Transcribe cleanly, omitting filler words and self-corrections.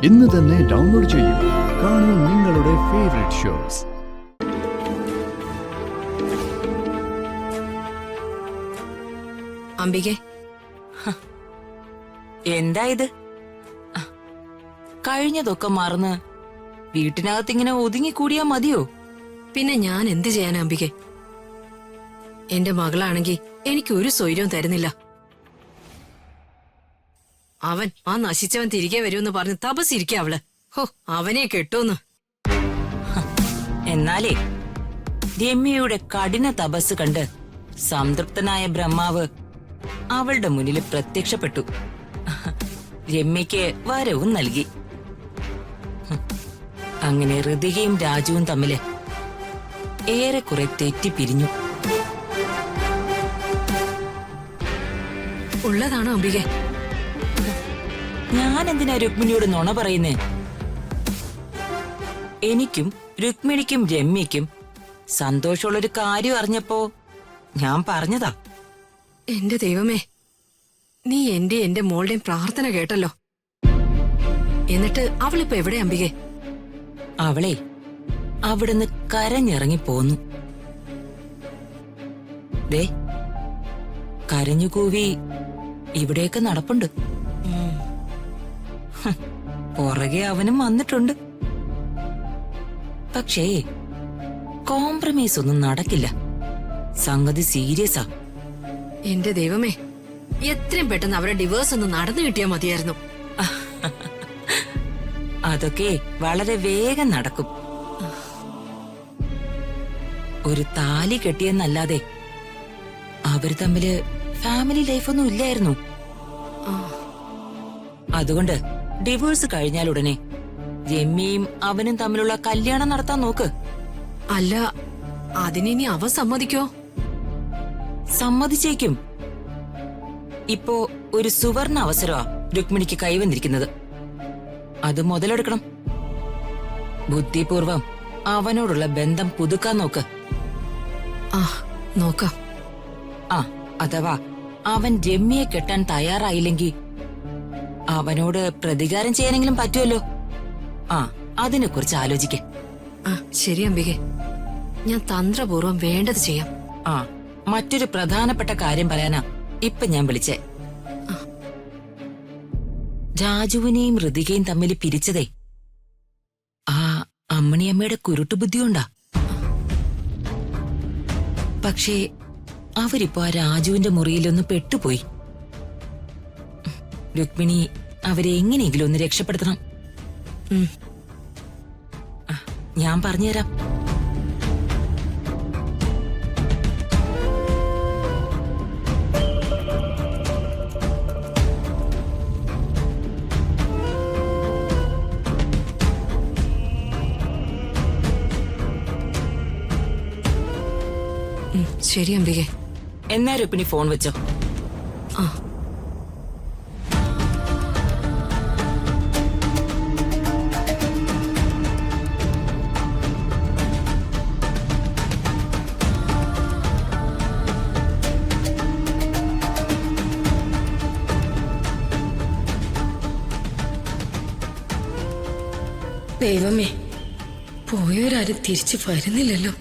ഇന്ന് തന്നെ ഡൗൺലോഡ് ചെയ്യൂ. കാണൂ നിങ്ങളുടെ ഫേവറേറ്റ് ഷോസ്. അംബികെ, എന്താ ഇത്? കഴിഞ്ഞതൊക്കെ മറന്ന് വീട്ടിനകത്തിങ്ങനെ ഒതുങ്ങിക്കൂടിയാ മതിയോ? പിന്നെ ഞാൻ എന്ത് ചെയ്യാനാ അംബികെ? എന്റെ മകളാണെങ്കി എനിക്ക് ഒരു സ്വൈര്യവും തരുന്നില്ല. അവൻ ആ നശിച്ചവൻ തിരികെ വരുമെന്ന് പറഞ്ഞ് തപസിരിക്ക അവള്. ഹോ, അവനെ കെട്ടോന്ന്. എന്നാലേ രമ്യയുടെ കഠിന തപസ് കണ്ട് സംതൃപ്തനായ ബ്രഹ്മാവ് അവളുടെ മുന്നിൽ പ്രത്യക്ഷപ്പെട്ടു. രമ്യയ്ക്ക് വരവും നൽകി. അങ്ങനെ ഋതികയും രാജുവും തമ്മില് ഏറെക്കുറെ തെറ്റിപ്പിരിഞ്ഞു. ഉള്ളതാണോ അംബികെ? ഞാൻ എന്തിനാ രുക്മിണിയോട് നുണ പറയുന്നേ? എനിക്കും രുക്മിണിക്കും രമ്യയ്ക്കും സന്തോഷമുള്ളൊരു കാര്യം അറിഞ്ഞപ്പോ ഞാൻ പറഞ്ഞതാ. എന്റെ ദൈവമേ, നീ എന്റെ മോളുടെയും പ്രാർത്ഥന കേട്ടല്ലോ. എന്നിട്ട് അവളിപ്പോ എവിടെ അംബികെ? അവളെ അവിടുന്ന് കരഞ്ഞിറങ്ങി പോന്നു. ദേ, കരഞ്ഞുകൂവി ഇവിടെയൊക്കെ നടപ്പുണ്ട്. പുറകെ അവനും വന്നിട്ടുണ്ട്. പക്ഷേ കോംപ്രമൈസ് ഒന്നും നടക്കില്ല. സംഗതി സീരിയസാ. എന്റെ ദൈവമേ, എത്രയും പെട്ടെന്ന് അവരുടെ ഡിവോഴ്സ് ഒന്ന് നടന്നു കിട്ടിയാ മതിയായിരുന്നു. അതൊക്കെ വളരെ വേഗം നടക്കും. ഒരു താലി കെട്ടിയെന്നല്ലാതെ അവര് തമ്മില് ഫാമിലി ലൈഫൊന്നും ഇല്ലായിരുന്നു. അതുകൊണ്ട് ഡിവോഴ്സ് കഴിഞ്ഞാലുടനെ രമ്യയും അവനും തമ്മിലുള്ള കല്യാണം നടത്താൻ നോക്ക്. അല്ല, അതിനി അവൻ സമ്മതിക്കോ? സമ്മതിച്ചേക്കും. ഇപ്പോ ഒരു സുവർണ അവസരമാ രുക്മിണിക്ക് കൈവന്നിരിക്കുന്നത്. അത് മുതലെടുക്കണം. ബുദ്ധിപൂർവം അവനോടുള്ള ബന്ധം പുതുക്കാൻ നോക്ക്. നോക്കാം. അഥവാ അവൻ രമ്യയെ കെട്ടാൻ തയ്യാറായില്ലെങ്കിൽ അവനോട് പ്രതികാരം ചെയ്യാനെങ്കിലും പറ്റുമല്ലോ. അതിനെ കുറിച്ച് ആലോചിക്കേ. ശരി അംബികെ, ഞാൻ തന്ത്രപൂർവം വേണ്ടത് ചെയ്യാം. മറ്റൊരു പ്രധാനപ്പെട്ട കാര്യം പറയാനാ ഇപ്പൊ ഞാൻ വിളിച്ചേ. രാജുവിനെയും ഋതികയും തമ്മിൽ പിരിച്ചതേ ആ അമ്മണിയമ്മയുടെ കുരുട്ടുബുദ്ധി കൊണ്ടാ. പക്ഷേ അവരിപ്പോ ആ രാജുവിന്റെ മുറിയിലൊന്ന് പെട്ടുപോയി. രുക്മിണി അവരെ എങ്ങനെയെങ്കിലും ഒന്ന് രക്ഷപ്പെടുത്തണം. ഞാൻ പറഞ്ഞുതരാം. ശരി അംബികെ. എന്നാ രുക്മിണി ഫോൺ വെച്ചോ. ദൈവമേ, പോയവരാരും തിരിച്ചു വരുന്നില്ലല്ലോ.